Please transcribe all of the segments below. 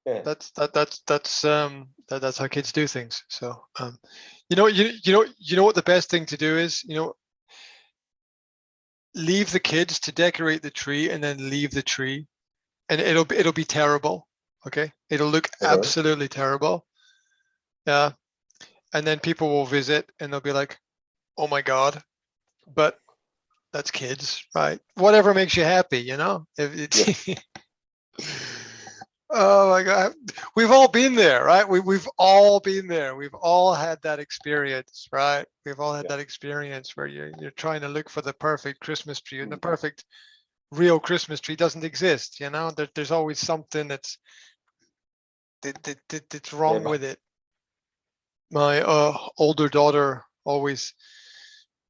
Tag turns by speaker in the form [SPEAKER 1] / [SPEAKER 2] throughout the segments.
[SPEAKER 1] Yeah.
[SPEAKER 2] That's how kids do things. So you know what the best thing to do is, leave the kids to decorate the tree and then leave the tree, and it'll be terrible. Okay, it'll look
[SPEAKER 1] Uh-huh.
[SPEAKER 2] absolutely terrible. Yeah, and then people will visit and they'll be like, "Oh my God," but that's kids, right? Whatever makes you happy, If
[SPEAKER 1] Yeah.
[SPEAKER 2] it's Oh my God. We've all been there, right? We've all been there. We've all had that experience, right? We've all had
[SPEAKER 1] Yeah.
[SPEAKER 2] that experience where you're trying to look for the perfect Christmas tree, and the
[SPEAKER 1] Mm.
[SPEAKER 2] perfect real Christmas tree doesn't exist, there's always something that's
[SPEAKER 1] Yeah.
[SPEAKER 2] wrong with it. My older daughter always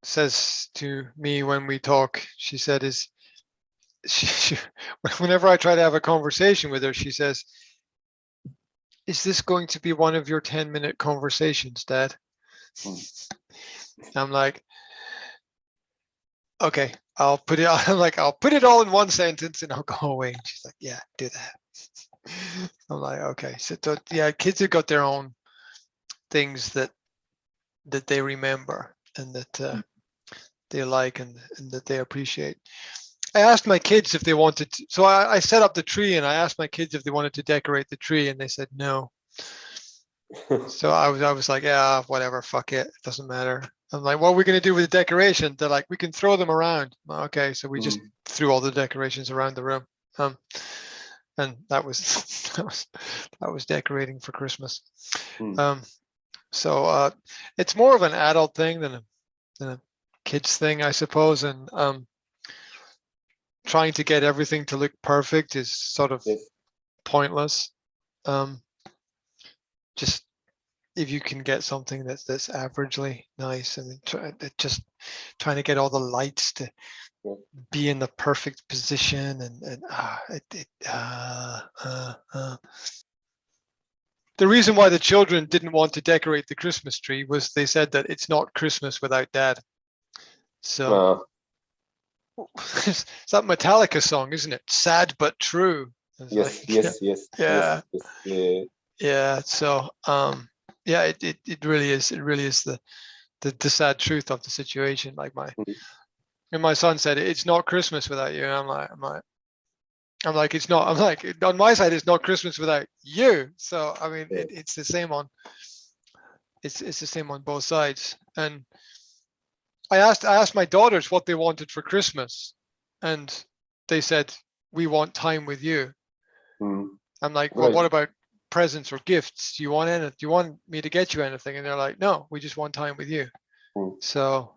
[SPEAKER 2] says to me when we talk, she said, she whenever I try to have a conversation with her, she says, "Is this going to be one of your 10-minute conversations, Dad?"
[SPEAKER 1] Mm.
[SPEAKER 2] I'm like, "Okay, I'll put it I'm like, I'll put it all in one sentence and I'll go away." And she's like, "Yeah, do that." I'm like, "Okay." So yeah, kids have got their own things that they remember and that they like and that they appreciate. I asked my kids if they wanted to, so I set up the tree and I asked my kids if they wanted to decorate the tree, and they said no. So I was like, yeah, whatever, fuck it, it doesn't matter. I'm like, what are we gonna do with the decoration? They're like, we can throw them around. Okay, so we just
[SPEAKER 1] Mm.
[SPEAKER 2] threw all the decorations around the room. And that was that was decorating for Christmas.
[SPEAKER 1] Mm.
[SPEAKER 2] Um, so it's more of an adult thing than a kids thing, I suppose. And trying to get everything to look perfect is sort of
[SPEAKER 1] Yes.
[SPEAKER 2] pointless. Um, just if you can get something that's averagely nice, and just trying to get all the lights to
[SPEAKER 1] Yeah.
[SPEAKER 2] be in the perfect position, and the reason why the children didn't want to decorate the Christmas tree was they said that it's not Christmas without Dad. So
[SPEAKER 1] Uh,
[SPEAKER 2] it's that Metallica song, isn't it? Sad but true. It's
[SPEAKER 1] yes.
[SPEAKER 2] like,
[SPEAKER 1] Yes. Yes.
[SPEAKER 2] yeah,
[SPEAKER 1] Yes. Yes. Yeah.
[SPEAKER 2] yeah. So yeah, it really is. It really is the sad truth of the situation. Like
[SPEAKER 1] Mm.
[SPEAKER 2] my son said, it's not Christmas without you. And I'm like, it's not. I'm like, on my side, it's not Christmas without you. So I mean,
[SPEAKER 1] Yeah.
[SPEAKER 2] it's the same on it's the same on both sides. And I asked my daughters what they wanted for Christmas, and they said, we want time with you.
[SPEAKER 1] Mm.
[SPEAKER 2] I'm like, well,
[SPEAKER 1] Right.
[SPEAKER 2] what about presents or gifts? Do you want anything? Do you want me to get you anything? And they're like, no, we just want time with you.
[SPEAKER 1] Mm.
[SPEAKER 2] So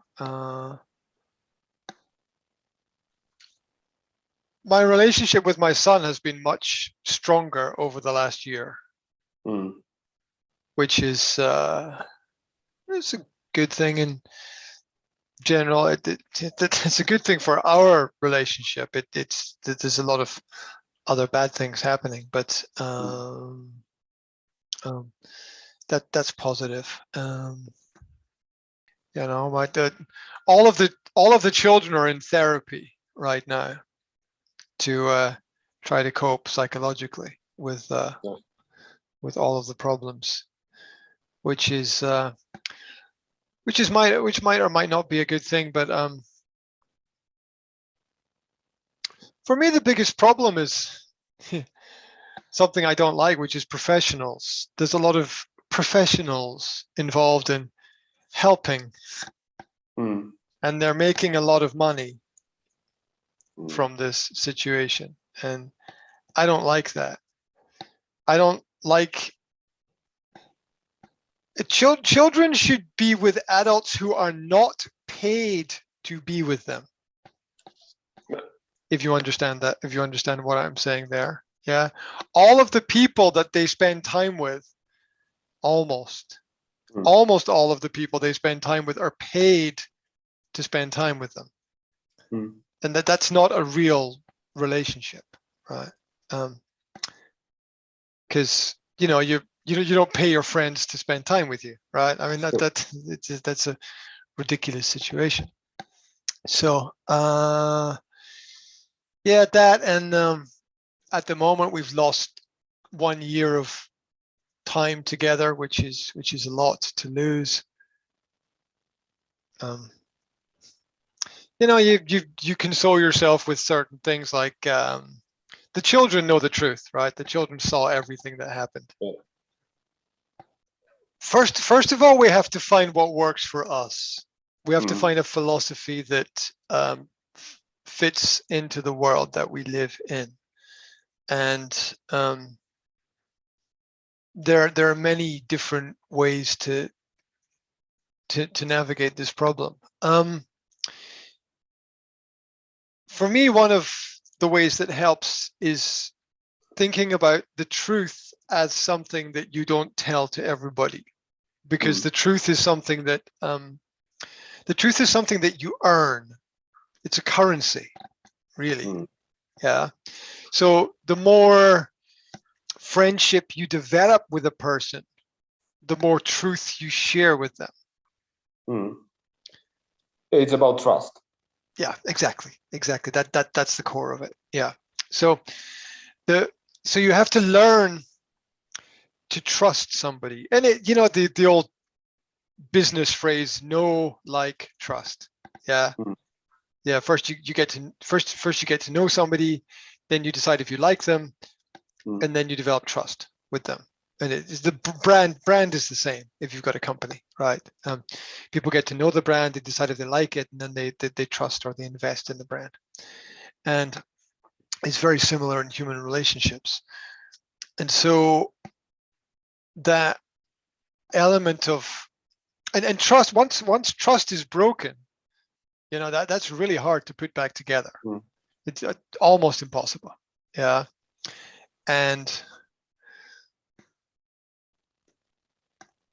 [SPEAKER 2] my relationship with my son has been much stronger over the last year,
[SPEAKER 1] Mm.
[SPEAKER 2] which is it's a good thing in general. It's a good thing for our relationship. There's a lot of other bad things happening, but
[SPEAKER 1] Mm.
[SPEAKER 2] um, that's positive. My all of the children are in therapy right now to try to cope psychologically
[SPEAKER 1] Yeah.
[SPEAKER 2] with all of the problems, which is which might or might not be a good thing. But for me, the biggest problem is something I don't like, which is professionals. There's a lot of professionals involved in helping,
[SPEAKER 1] Mm.
[SPEAKER 2] and they're making a lot of money
[SPEAKER 1] Mm.
[SPEAKER 2] from this situation, and I don't like that. I don't like children should be with adults who are not paid to be with them. If you understand that, if you understand what I'm saying there. Yeah. All of the people that they spend time with, almost
[SPEAKER 1] Mm.
[SPEAKER 2] almost all of the people they spend time with are paid to spend time with them.
[SPEAKER 1] Mm.
[SPEAKER 2] And that's not a real relationship, right? Because you don't pay your friends to spend time with you, right? I mean that's a ridiculous situation. So yeah, that, and at the moment we've lost 1 year of time together, which is a lot to lose. You console yourself with certain things like the children know the truth, right? The children saw everything that happened.
[SPEAKER 1] Yeah.
[SPEAKER 2] First of all, we have to find what works for us. We have to find a philosophy that fits into the world that we live in. And there are many different ways to navigate this problem. For me, one of the ways that helps is thinking about the truth as something that you don't tell to everybody, because the truth is something that you earn. It's a currency, really. Yeah. So the more friendship you develop with a person, the more truth you share with them.
[SPEAKER 1] It's about trust.
[SPEAKER 2] Yeah, exactly. That's the core of it. Yeah. So you have to learn to trust somebody, and the old business phrase, know, like, trust. Yeah. Yeah. First you get to know somebody, then you decide if you like them, and then you develop trust with them. And it is the brand is the same. If you've got a company, right? People get to know the brand, they decide if they like it, and then they trust or they invest in the brand. And it's very similar in human relationships. And so that element of and trust, once trust is broken, that's really hard to put back together. It's almost impossible. Yeah. And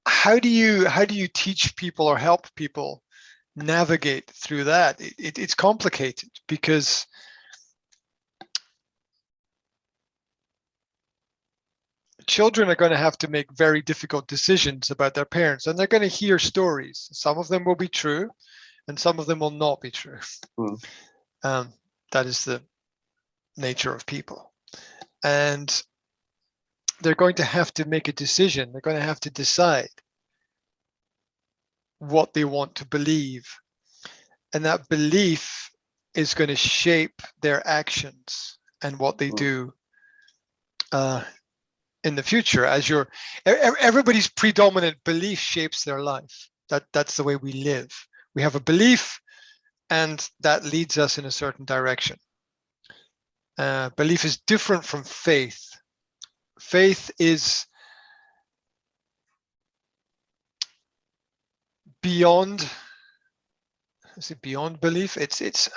[SPEAKER 2] how do you teach people or help people navigate through that? It's complicated, because children are going to have to make very difficult decisions about their parents, and they're going to hear stories. Some of them will be true, and some of them will not be true. That is the nature of people. And they're going to have to make a decision. They're going to have to decide what they want to believe. And that belief is going to shape their actions and what they do in the future. Everybody's predominant belief shapes their life. That's the way we live. We have a belief, and that leads us in a certain direction. Belief is different from faith. Faith is beyond belief. It's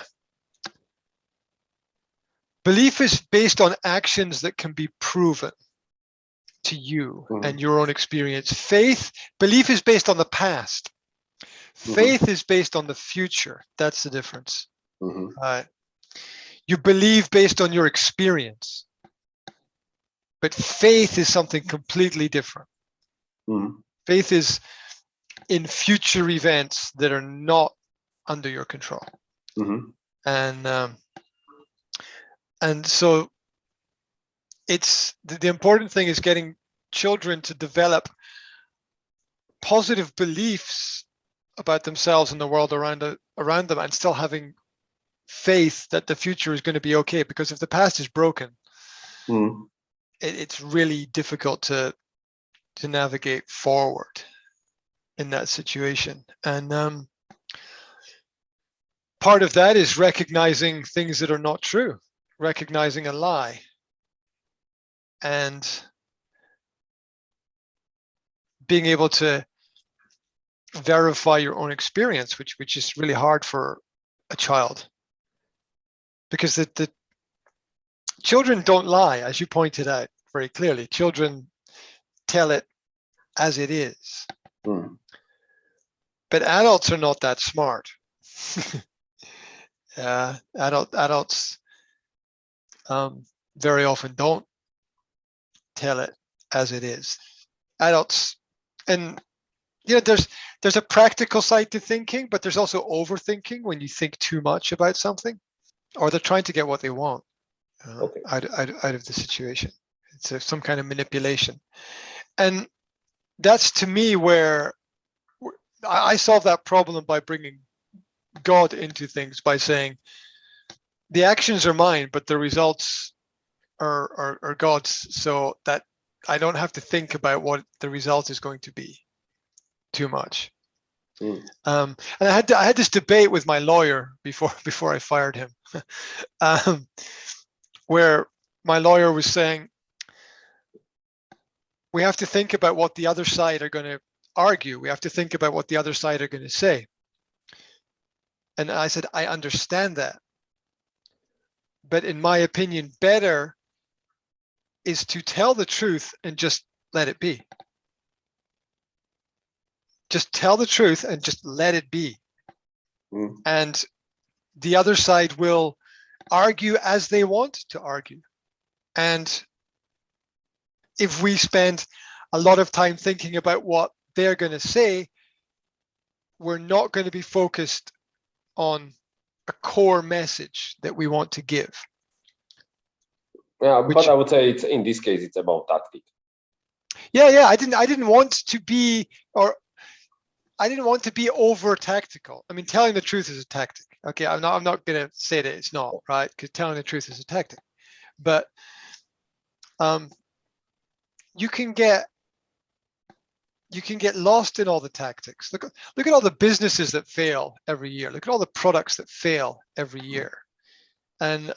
[SPEAKER 2] belief is based on actions that can be proven to you and your own experience. Belief is based on the past. Faith is based on the future. That's the difference. You believe based on your experience, but faith is something completely different. Faith is in future events that are not under your control. And so it's the important thing is getting children to develop positive beliefs about themselves and the world around them, and still having faith that the future is going to be okay. Because if the past is broken, it's really difficult to navigate forward in that situation. And part of that is recognizing things that are not true, recognizing a lie, and being able to verify your own experience, which is really hard for a child, because the children don't lie, as you pointed out very clearly. Children tell it as it is. But adults are not that smart. Adults very often don't tell it as it is. Adults, and there's a practical side to thinking, but there's also overthinking when you think too much about something, or they're trying to get what they want out of the situation. some kind of manipulation. And that's to me where I solve that problem by bringing God into things, by saying the actions are mine, but the results are God's, so that I don't have to think about what the result is going to be too much. And I had this debate with my lawyer before I fired him, where my lawyer was saying we have to think about what the other side are going to argue. We have to think about what the other side are going to say. And I said, I understand that. But in my opinion, better is to tell the truth and just let it be. Just tell the truth and just let it be. And the other side will argue as they want to argue. And if we spend a lot of time thinking about what they're going to say, we're not going to be focused on a core message that we want to give.
[SPEAKER 1] Yeah, but I would say it's in this case it's about tactic.
[SPEAKER 2] Yeah. I didn't want to be, or I didn't want to be over tactical. I mean, telling the truth is a tactic. Okay, I'm not going to say that it's not, right? Because telling the truth is a tactic. But you can get lost in all the tactics. Look at all the businesses that fail every year. Look at all the products that fail every year, and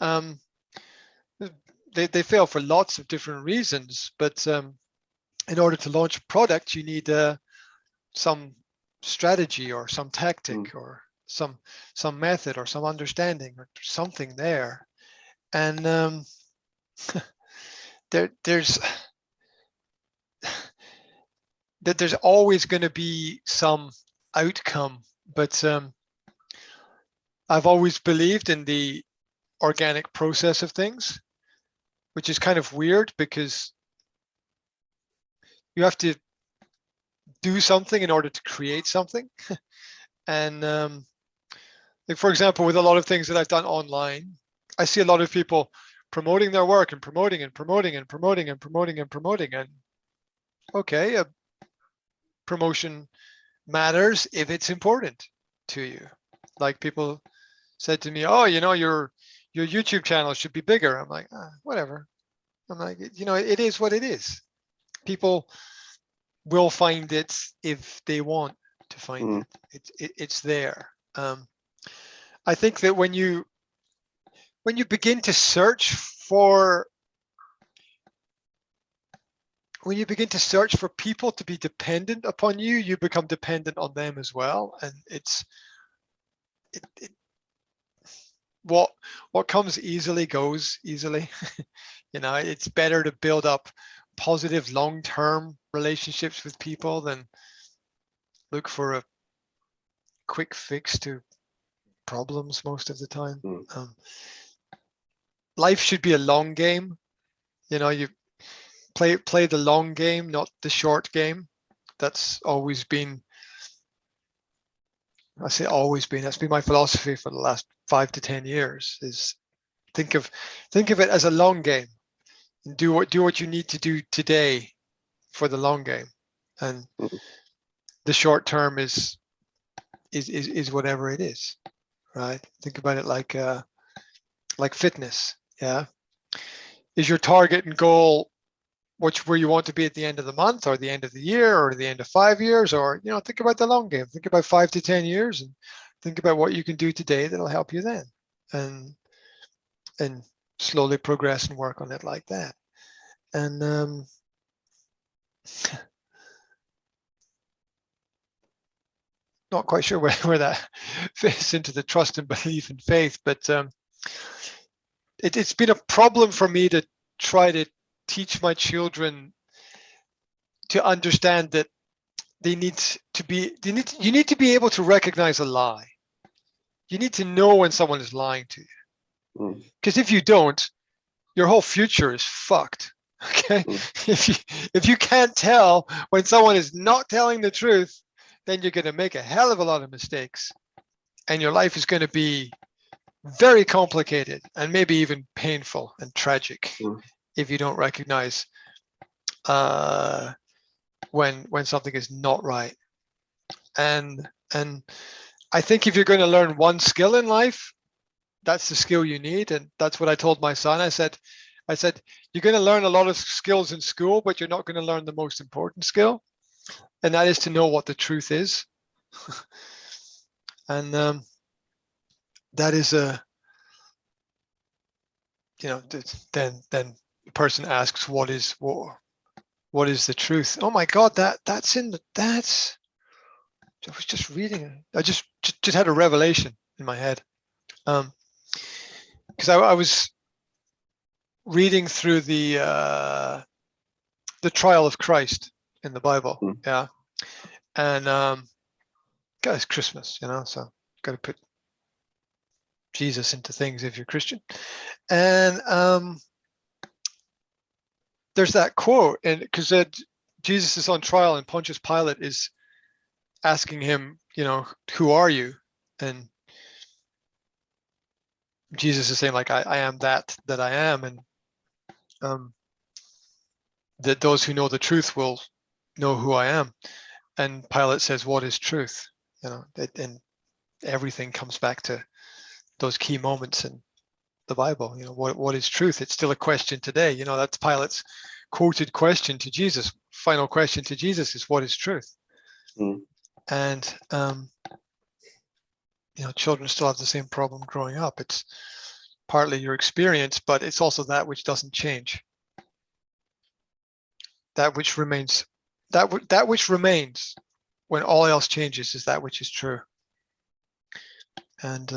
[SPEAKER 2] they fail for lots of different reasons. But in order to launch a product, you need some strategy or some tactic or some method or some understanding or something there, and there's always going to be some outcome. But I've always believed in the organic process of things, which is kind of weird because you have to do something in order to create something. And like, for example, with a lot of things that I've done online, I see a lot of people promoting their work and promoting. And okay, a promotion matters if it's important to you. Like people said to me, oh, your YouTube channel should be bigger. I'm like, whatever. I'm like, it is what it is. People will find it if they want to find it. It's there. I think that when you begin to search for people to be dependent upon you, you become dependent on them as well. And what comes easily goes easily. It's better to build up positive long-term relationships with people than look for a quick fix to problems most of the time. Life should be a long game. You play the long game, not the short game. That's always been, that's been my philosophy for the last 5 to 10 years, is think of it as a long game and do what you need to do today for the long game. And the short term is whatever it is, right? Think about it like fitness. Yeah. Is your target and goal where you want to be at the end of the month or the end of the year or the end of 5 years? Or, think about the long game. Think about 5 to 10 years and think about what you can do today that'll help you then, and slowly progress and work on it like that. And not quite sure where that fits into the trust and belief and faith, but it's been a problem for me to try to teach my children to understand that you need to be able to recognize a lie. You need to know when someone is lying to you, because if you don't, your whole future is fucked. Okay, if you can't tell when someone is not telling the truth, then you're going to make a hell of a lot of mistakes, and your life is going to be very complicated and maybe even painful and tragic if you don't recognize when something is not right. And I think if you're going to learn one skill in life, that's the skill you need. And that's what I told my son. I said, you're going to learn a lot of skills in school, but you're not going to learn the most important skill. And that is to know what the truth is. And that is then the person asks, what is the truth? Oh my God, that's I was just reading it. I just had a revelation in my head. Because I was reading through the trial of Christ in the Bible. Yeah. And God, it's Christmas, so got to put Jesus into things if you're Christian. And there's that quote, and because Jesus is on trial and Pontius Pilate is asking him, who are you? And Jesus is saying, like, I am that I am. And that those who know the truth will know who I am. And Pilate says, what is truth? And everything comes back to those key moments in the Bible. What is truth? It's still a question today. That's Pilate's quoted question to Jesus. Final question to Jesus is, what is truth? And children still have the same problem growing up. It's partly your experience, but it's also that which doesn't change. That which remains, that which remains when all else changes is that which is true. And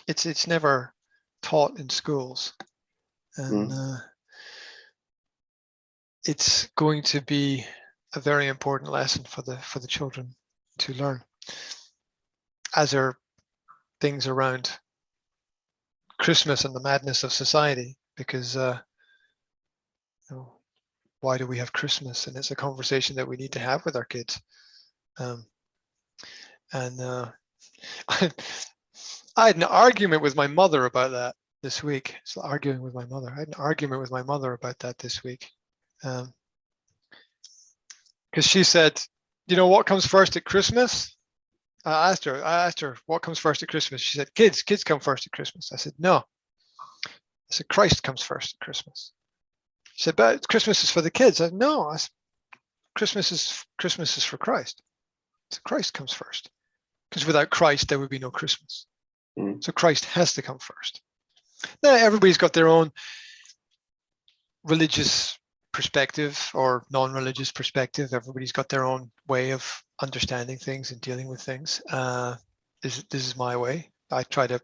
[SPEAKER 2] it's never taught in schools, and it's going to be a very important lesson for the children to learn, as are things around Christmas and the madness of society, because why do we have Christmas? And it's a conversation that we need to have with our kids. I had an argument with my mother about that this week. So arguing with my mother. I had an argument with my mother about that this week. Because she said, what comes first at Christmas? I asked her, what comes first at Christmas? She said, kids come first at Christmas. I said, no. I said, Christ comes first at Christmas. She said, but Christmas is for the kids. I said, no. I said, Christmas is for Christ. So Christ comes first. Because without Christ, there would be no Christmas. So Christ has to come first. Now, everybody's got their own religious perspective or non-religious perspective. Everybody's got their own way of understanding things and dealing with things. This is my way. I try to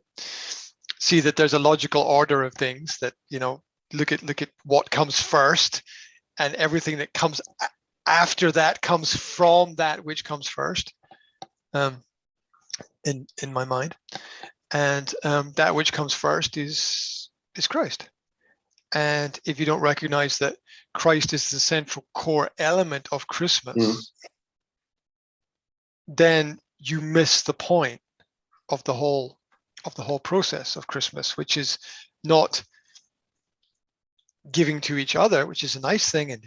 [SPEAKER 2] see that there's a logical order of things, that, look at what comes first, and everything that comes after that comes from that which comes first, in my mind. And that which comes first is Christ. And if you don't recognize that Christ is the central core element of Christmas, then you miss the point of the whole process of Christmas, which is not giving to each other, which is a nice thing, and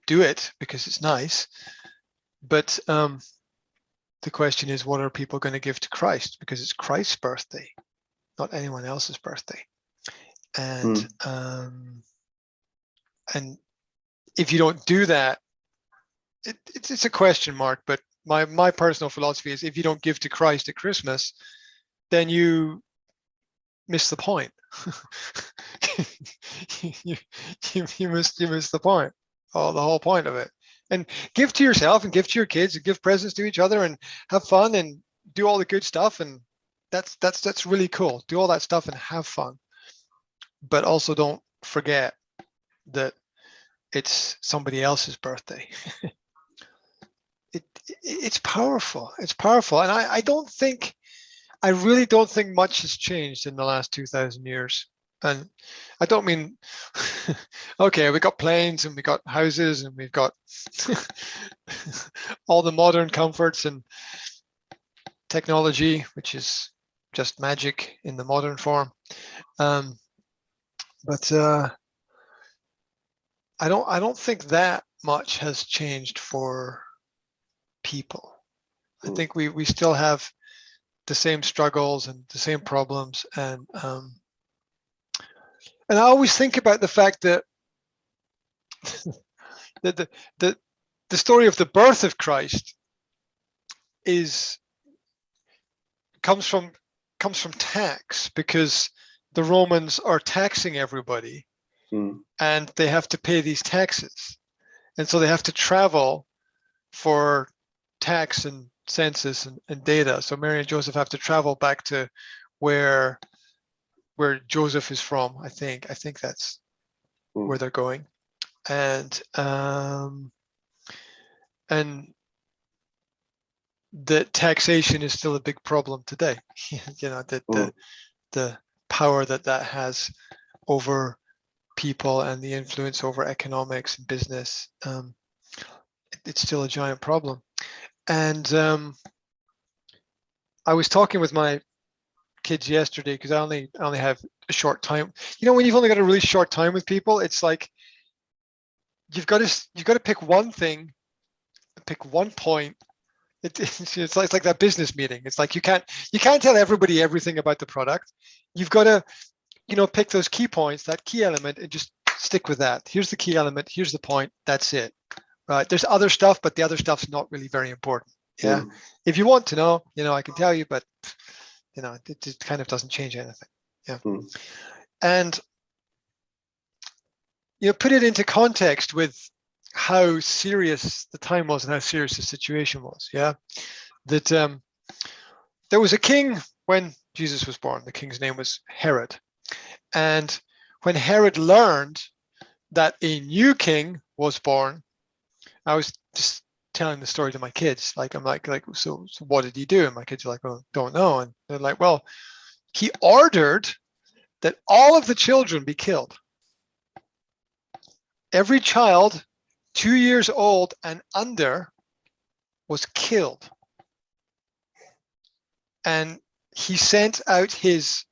[SPEAKER 2] do it because it's nice. But the question is, what are people going to give to Christ? Because it's Christ's birthday, not anyone else's birthday. And and if you don't do that, it's a question mark. But my personal philosophy is, if you don't give to Christ at Christmas, then you miss the point. you miss the point. Oh, the whole point of it. And give to yourself, and give to your kids, and give presents to each other, and have fun, and do all the good stuff, and that's really cool. Do all that stuff and have fun. But also don't forget that it's somebody else's birthday. It's powerful. It's powerful. And I really don't think much has changed in the last 2,000 years. And I don't mean, okay, we got planes and we got houses and we've got all the modern comforts and technology, which is just magic in the modern form. But I don't think that much has changed for people. I think we still have the same struggles and the same problems, and I always think about the fact that that the story of the birth of Christ comes from tax, because the Romans are taxing everybody, and they have to pay these taxes, and so they have to travel for tax and census and data. So Mary and Joseph have to travel back to where Joseph is from. I think that's where they're going, and that taxation is still a big problem today. You know, that the power that has over people and the influence over economics and business, it's still a giant problem. And I was talking with my kids yesterday, because I only have a short time. You know, when you've only got a really short time with people, it's like you've got to pick one thing, pick one point. It's like that business meeting. It's like you can't tell everybody everything about the product. You've got to, you know, pick those key points, that key element, and just stick with that. Here's the key element. Here's the point. That's it. Right? There's other stuff, but the other stuff's not really very important. Yeah. If you want to know, you know, I can tell you, but you know, it just kind of doesn't change anything. Yeah. And you know, put it into context with how serious the time was and how serious the situation was. Yeah. That there was a king when Jesus was born. The king's name was Herod. And when Herod learned that a new king was born, I was just telling the story to my kids. Like, I'm like, so what did he do? And my kids are like, well, don't know. And they're like, well, he ordered that all of the children be killed. Every child 2 years old and under was killed. And he sent out his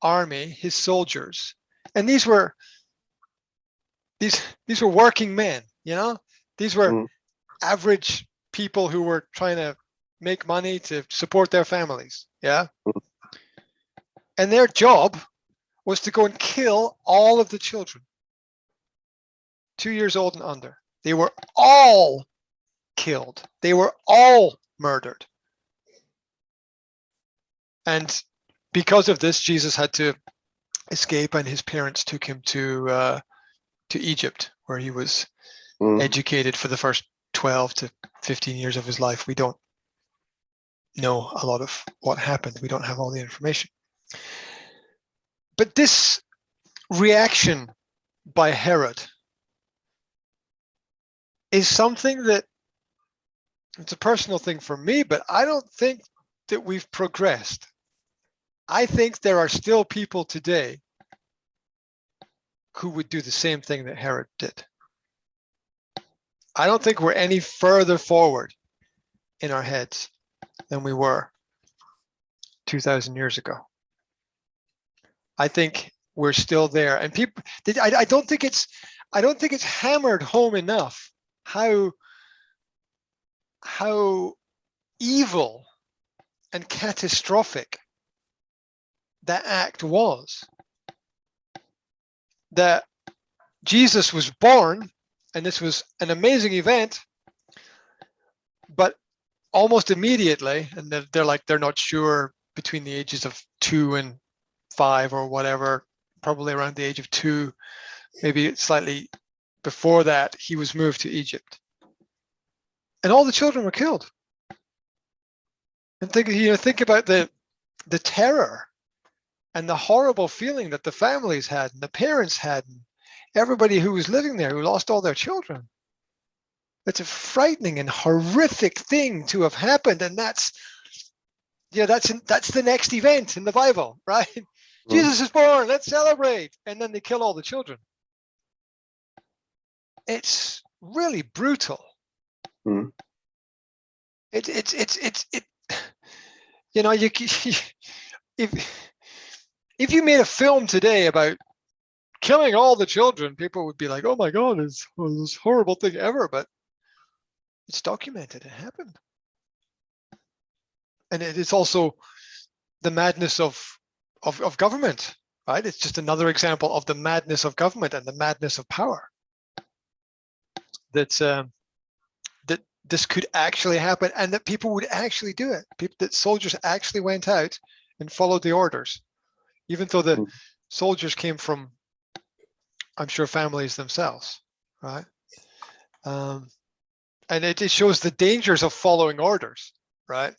[SPEAKER 2] army, his soldiers. And these were working men, you know? These were average people who were trying to make money to support their families. Yeah. And their job was to go and kill all of the children 2 years old and under. They were all killed. They were all murdered. And because of this, Jesus had to escape, and his parents took him to Egypt, where he was educated for the first 12 to 15 years of his life. We don't know a lot of what happened. We don't have all the information. But this reaction by Herod is something that, it's a personal thing for me, but I don't think that we've progressed. I think there are still people today who would do the same thing that Herod did. I don't think we're any further forward in our heads than we were 2,000 years ago. I think we're still there, and people. I don't think it's hammered home enough how evil and catastrophic that act was. That Jesus was born, and this was an amazing event, but almost immediately, and they're not sure, between the ages of 2 and 5 or whatever, probably around the age of 2, maybe slightly before that, he was moved to Egypt, and all the children were killed. And think about the terror and the horrible feeling that the families had and the parents had, and everybody who was living there who lost all their children. It's a frightening and horrific thing to have happened, and that's the next event in the Bible, right? Jesus is born, let's celebrate, and then they kill all the children. It's really brutal. It's you know, if you made a film today about killing all the children, people would be like, oh my God, it's the most horrible thing ever. But it's documented. It happened. And it is also the madness of government, right? It's just another example of the madness of government and the madness of power. That this could actually happen, and that people would actually do it. That soldiers actually went out and followed the orders, even though the soldiers came from, I'm sure, families themselves, right? And it shows the dangers of following orders, right?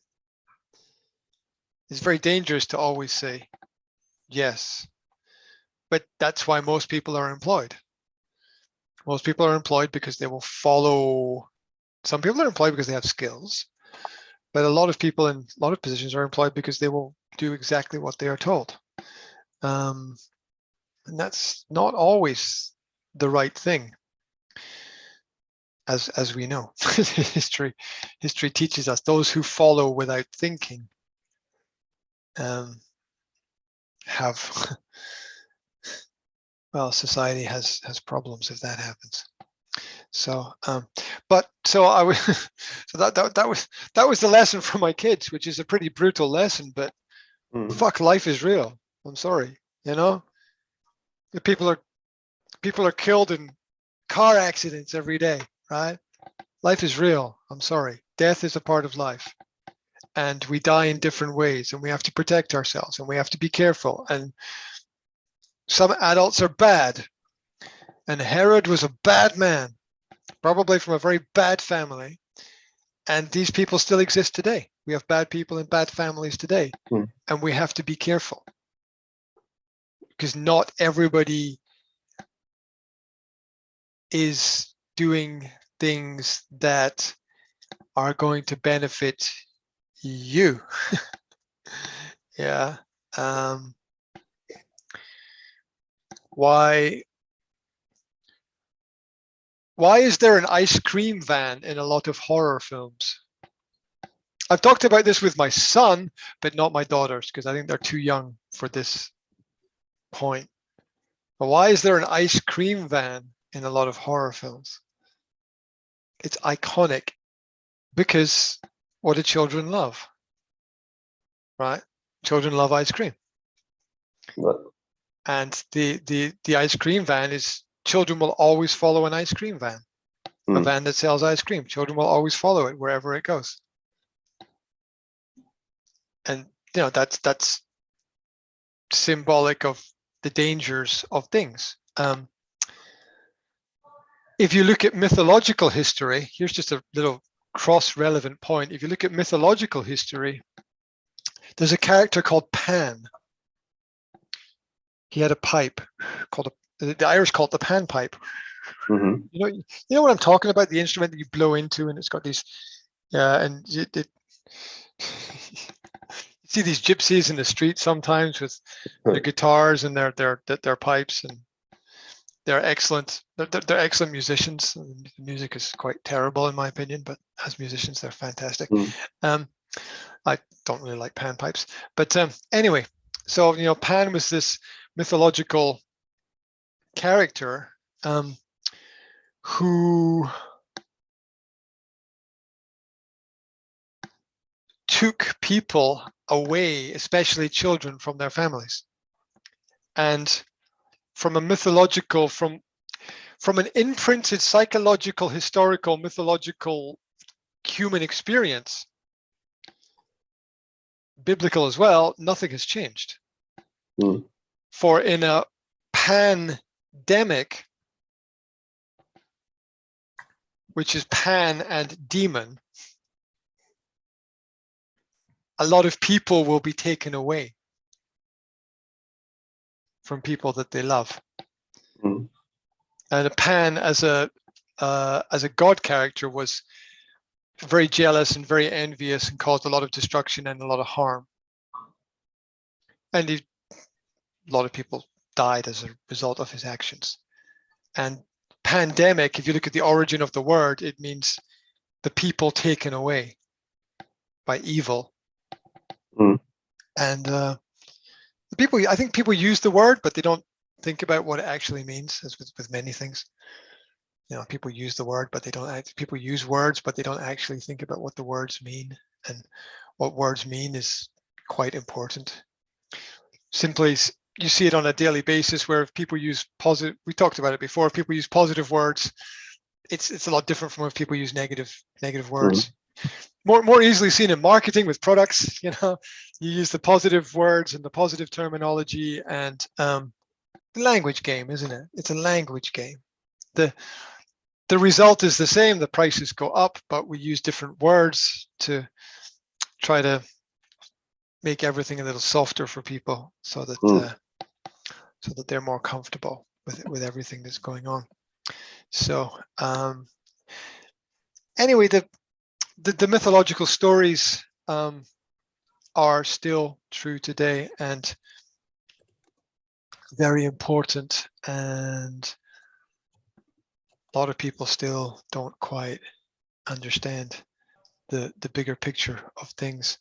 [SPEAKER 2] It's very dangerous to always say yes, but that's why most people are employed. Most people are employed because they will follow. Some people are employed because they have skills, but a lot of people in a lot of positions are employed because they will do exactly what they are told. And that's not always the right thing, as we know. history teaches us those who follow without thinking have well, society has problems if that happens. So so I was so that was the lesson for my kids, which is a pretty brutal lesson, but fuck, life is real. I'm sorry, you know, the people are killed in car accidents every day, right? Life is real. I'm sorry. Death is a part of life, and we die in different ways, and we have to protect ourselves, and we have to be careful. And some adults are bad, and Herod was a bad man, probably from a very bad family. And these people still exist today. We have bad people in bad families today, and we have to be careful, because not everybody is doing things that are going to benefit you. Yeah. Why is there an ice cream van in a lot of horror films? I've talked about this with my son, but not my daughters, because I think they're too young for this point. But why is there an ice cream van in a lot of horror films? It's iconic, because what do children love? Right? Children love ice cream. And the ice cream van is, children will always follow an ice cream van. A van that sells ice cream. Children will always follow it wherever it goes. And you know, that's symbolic of the dangers of things. If you look at mythological history, here's just a little cross-relevant point. If you look at mythological history, there's a character called Pan. He had a pipe called the Irish call it the Pan pipe. You know what I'm talking about? The instrument that you blow into, and it's got these, and you see these gypsies in the street sometimes with their guitars and their pipes, and they're excellent. They're excellent musicians. The music is quite terrible in my opinion, but as musicians, they're fantastic. I don't really like pan pipes, but anyway, so you know, Pan was this mythological character who took people away, especially children, from their families. And from a mythological, from an imprinted psychological, historical, mythological human experience, biblical as well, nothing has changed. For in a pandemic, which is pan and demon, a lot of people will be taken away from people that they love. And a Pan as a god character was very jealous and very envious and caused a lot of destruction and a lot of harm. And a lot of people died as a result of his actions. And pandemic, if you look at the origin of the word, it means the people taken away by evil. And I think people use the word, but they don't think about what it actually means, as with many things. People use the word, but they don't. People use words, but they don't actually think about what the words mean, and what words mean is quite important. Simply, you see it on a daily basis where if people use positive. We talked about it before. If people use positive words, it's a lot different from if people use negative words. More easily seen in marketing with products. You use the positive words and the positive terminology, and language game, isn't it? It's a language game. The result is the same. The prices go up, but we use different words to try to make everything a little softer for people, so that they're more comfortable with everything that's going on. So anyway, the mythological stories are still true today and very important, and a lot of people still don't quite understand the bigger picture of things.